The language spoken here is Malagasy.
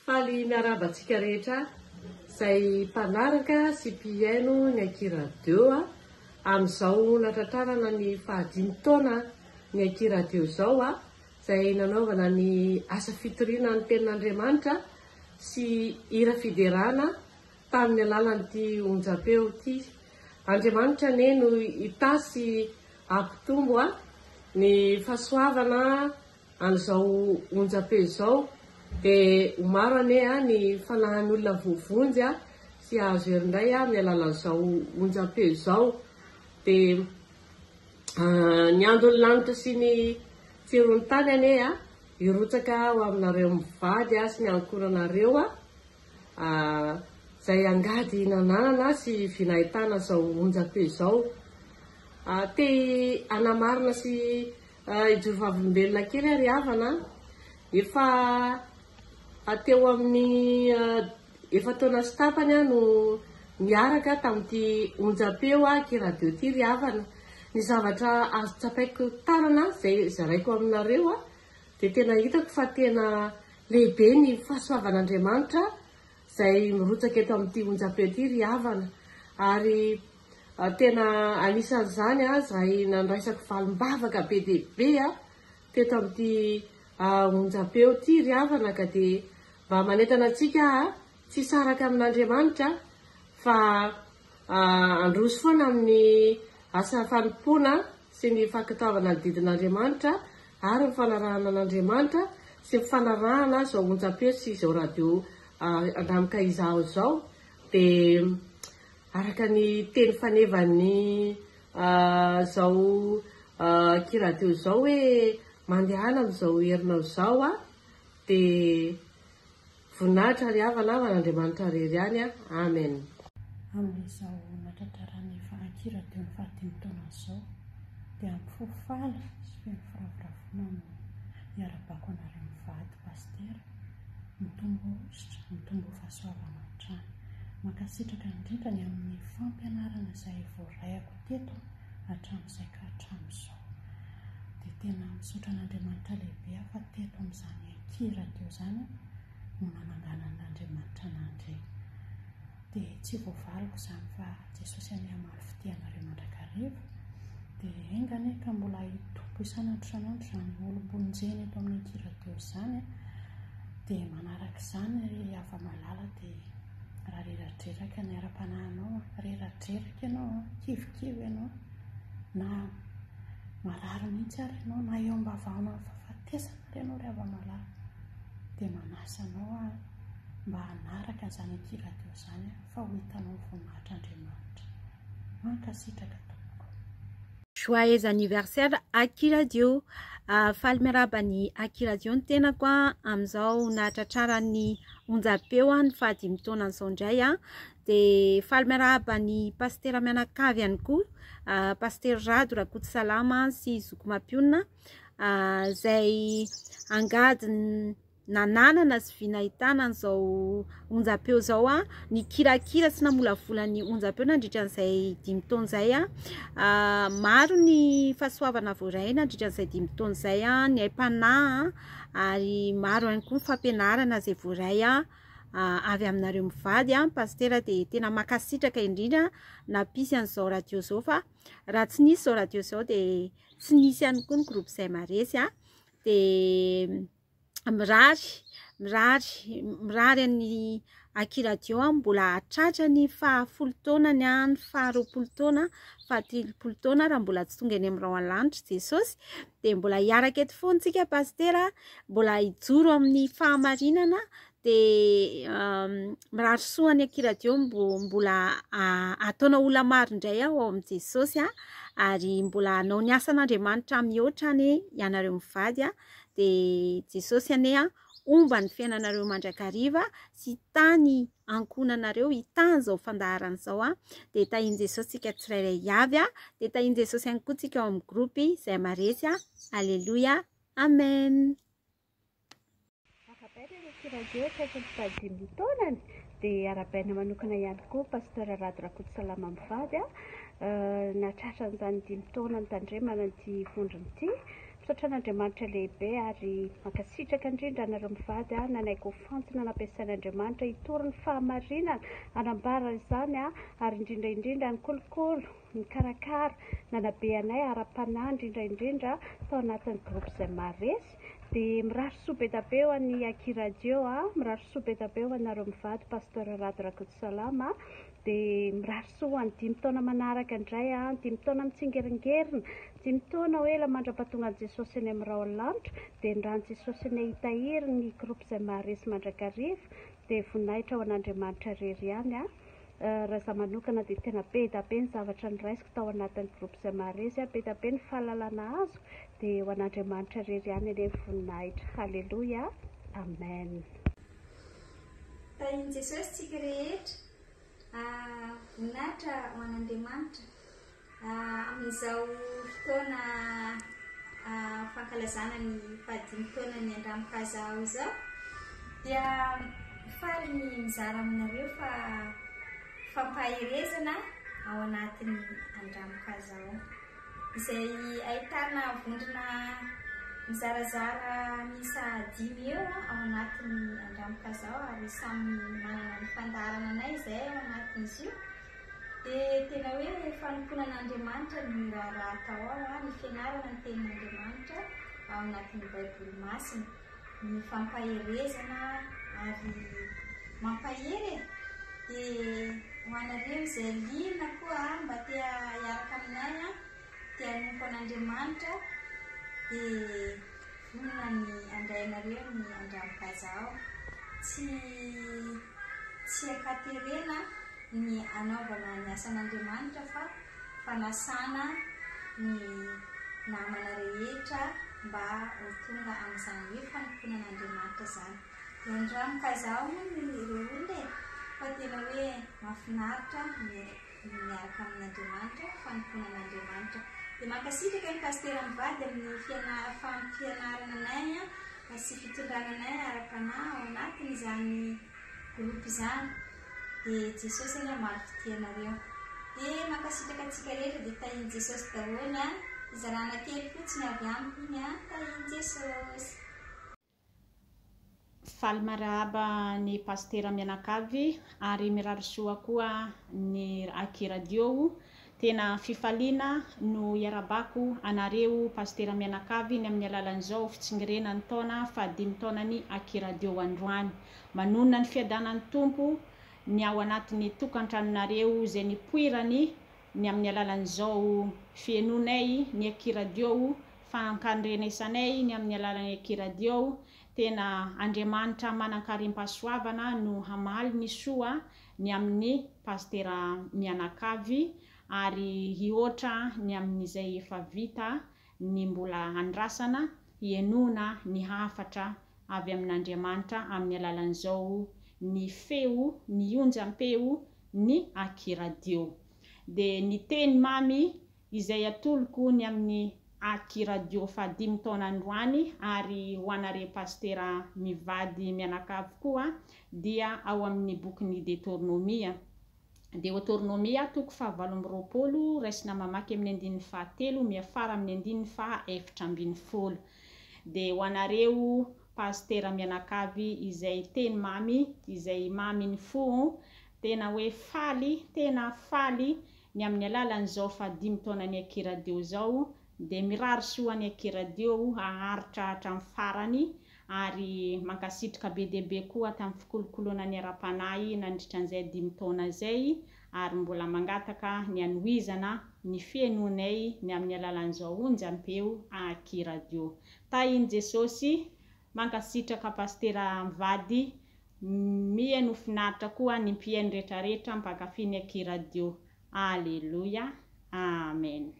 Faly miarabantsika rehetra izay mpanaraka sy mpiaino ny Akiradio amin'izao natratrarana ny 5 taona ny Akiradio izao izay nanaovana ny asa fitoriana ny tenin'Andriamanitra sy hira fiderana tamin'ny alalan'ity onjam-peo ity. Andriamanitra ane no itasy ampitombo ny fahasoavana an'izao onjam-peo izao. Dia maro ane ny fanahin'ny olona vovonjy sy azo herindray amin'ny alalan'izao onjam-peo izao. Dia ny andon'ny lanitra sy ny tsiron'ny tany ane irotsaka ho aminareo mivady sy ny ankoranareo izay angady nananana sy vinahitana izao onjam-peo izao. Te anamarina sy ijoro vavolombelona kely ary havana efa teo amin'ny efa taona sy tapany no niaraka tamin'ity onjam-peo Akiradio ity ry havana. Ny zavatra azo tsapaiko tarana izay zaraiko aminareo dia tena hitako fa tena lehibe ny fahasoavan'Andriamanitra izay mirotsaka eto amin'ity onjam-peo ity ry havana. Ary tena anisan'izany izay nandraisako valim-bavaka be dia be teto amin'ity onjam-peo ity ry havana, ka dia mba manentana antsika tsy saraka amin'Andriamanitra fa androso foana amin'ny asa fanompoana sy ny fankatoavana ny didin'Andriamanitra ary ny fanarahana an'Andriamanitra sy ny fanarahana izao onjam-peo sy izao radio andramika izao izao. Dia araka ny teny fanevan'ny izao Akiradio izao hoe mandehana amin'izao herinao izao dia voninahitra ry havana man'Andriamanitra rery ihany. Amen. Amin'izao natratraran'ny Akiradio ny 5 taona izao dia ampifofaly sy feno firavoravoana no hiarabako anareo mivady pastera, mitombo ositra, mitombo fahasoavana hatrany. Mankasitraka indrindra ny amin'ny fampianarana izay voarayako teto hatramin'izay ka hatramin'izao. Dia tena misaotra an'Andriamanitra lehibe fa teto amin'izany Akiradio izany no nananganan'Andriamanitra nandray. Dia tsy voavaliko izany fa Jesosy any amaly fitianareo mandrakariva. Dia engany ka mbola hitombo isanandro isanandro izany olom-bonjeny eto amin'ny Akiradio izany. Dia manaraka izany ry afa-malala dia raha reradreraka ny ara-panahinao, reradreraka ianao, kivikivy ianao, na marary mihitsy ary ianao, na eo am-bavahana fahafatesana ary ianao ry afa-malala, dia manasa anao mba hanaraka izany Akiradio izany fa ho hitanao voninahitr'Andriamanitra. Mankasitraka tompoko. Joyeux anniversaire Akiradio. Faly miaraba ny Akiradio ny tenako amin'izao nahatratrarany onjam-peo ny 5 taona izao indray dia faly miaraba ny pastera mianakavy ihany koa, pastera Rado Rakotosalama sy Zoko Mampionina izay angady nananana sy vinahitana an'izao onjam-peo izao ny kirakira sy namolavolany onjam-peo nandritran'izay 5 taona izay maro ny fahasoavana voaray nandritran'izay 5 taona izay ny aim-panahy ary maro ihany koa ny fampianarana izay voaray avy aminareo mivady pastera. Dia tena mankasitraka indrindra nampisy an'izao radio izao fa raha tsy nisy izao radio izao dia tsy nisy ihany koa ny groupe izay maresy dia mirary ny Akiradio mbola hatratra ny 10 taonany ny 20 taona, 30 taona raha mbola tsy tonga eny amin'ny rao an-lanitra Jesosy. Dia mbola hiaraka eto foana tsika pastera, mbola hijoro amin'ny fahamarinana. Dia mirary soa ny Akiradio mbola ataona olona maro indray ao amin'ny Jesosy ary mbola hanao ny asan'Andriamanitra mihoatra any ianareo mivady. Dia Jesosy ane omba ny fiainanareo mandrakariva sy tany ankonanareo hitany izao fandaharana izao dia tahian Jesosy tsika tsirairay avy dia tahian Jesosy ihany koa tsika ao amin'ny groupe izay maresy. Alleluia, amen. Akiradio akaiky ny 5 taonany dia arabaina manokana ihany koa pastera Rado Rakotosalama mivady nahatratra an'izany 5 taona ny tandremana ity vondrona ity misaotra an'Andriamanitra lehibe ary mankasitraka indrindra anareo mivady nanaiko fantsona nampiasain'Andriamanitra hitory ny fahamarinana anambara izany ary indrindra ny kolokolo ny karakara nanabe anay ara-panahy indrindra tao anatin'ny groupe izay maresy dia mirary soa be tabe ho an'ny Akiradio mirary soa be tabe ho anareo mivady pasteur Rado Rakotosalama dia mirary soa ho an'ny 5 taona manaraka indray 5 taona mitsingeringerinina 5 taona hoe la mandra-pahatonga an'i Jesosy eny amin'ny raolanitra dia ny rahan'i Jesosy eny hitahiry ny groupe izay maharesy mandrakariva dia voninahitra ho an'Andriamanitra rery ihany raha izaho manokana dia tena be tabe ny zavatra niraisiko tao anatin'ny groupe izay maharesy be tabe ny fahalalana azo dia ho an'Andriamanitra rery ihany eny voninahitra. Halleluja, amen. Tain'i Jesosy tsika rehetra voninahitra ho an'Andriamanitra amin'izao fotoana fankalazana ny 15 taona ny Andramokazao izao dia faly ny mizara aminareo fa fampaherezana ao anatin'ny Andramokazao izay ahitana vondrona mizarazara miisa 5 eo ao anatin'ny Andramokazao ary samy manana ny fandarana anay izay ao anatin'izy io dia tena hoe fanomponan'Andriamanitra ny raha atao ao ny fianarana ny tenin'Andriamanitra ao anatin'ny Baiboly masina ny fampaherezana ary mampahery dia ho anareo izay liana koa mba tia hiaraka aminay tia hanompo an'Andriamanitra dia vonona ny andrainareo ny Andramokazao tsy akaterena ny anaovana ny asan'Andriamanitra fa fanasana ny namana rehetra mba ho tonga amin'izany hoe fanomponan'Andriamanitra izany. Dia Andramokazao ny olona fa tena hoe mahafinaritra miaraka amin'Andriamanitra fanomponan'Andriamanitra. Dia mankasitraka ny pasteur mivady amin'ny fampianarana anay sy fitondrana anay ara-panahy ao anatin'izany groupe izany. Dia Jesosy any maro fitianareo. Dia mankasitraka antsika rehetra dia tahin'i Jesosy daholo fizarana kely fotsiny avy amiko iny tahin'i Jesosy. Faly marahaba ny pasteur mianakavy ary mirary soa koa ny Akiradio. Tena fifaliana no iarabako anareo pasteur mianakavy ny amin'ny alalan'izao fitsingerenan'ny taona 15 taonany Akiradio androany. Manonona ny fiadanan'ny tompo ny ao anatin'ny tokantranonareo izay nipoirany ny amin'ny alalan'izao fienonay ny Akiradio fankandrenesanay ny amin'ny alalan'ny Akiradio. Tena Andriamanitra manan-karim-pahasoavana no hamaly ny soa ny amin'ny pasteur mianakavy ary hihoatra ny amin'izay efa vita ny mbola andrasana hienona ny hafatra avy amin'Andriamanitra amin'ny alalan'izao ny feo ny onjam-peo ny Akiradio. Dia ny teny mamy izay atoloko ny amin'ny Akiradio 15 taona androany ary ho anareo pasteur mivady mianakavy koa dia ao amin'ny bokin'ny Deutéronomia. Deutéronomia toko 7:20 raisina mamaky amin'ny 7 miafara amin'ny 7:70. Dia ho anareo pasteur mianakavy izay teny mamy izay mamy ny fo tena hoe faly tena faly ny amin'ny alalan'izao 15 taonany Akiradio zao. Dia mirary soa ny Akiradio haharitra hatramin'ny farany ary mankasitraka be dia be koa tamin'ny fikolokoloana ny ara-panahy nandritra an'izay 5 taona izay ary mbola mangataka ny anohizana ny fienonay ny amin'ny alalan'izao onjam-peo Akiradio. Tahin'i Jesosy mankasitraka pasteur mivady mihaino finaritra koa ny mpihaino rehetrarehetra mpankafy ny Akiradio. Alleluja, amen.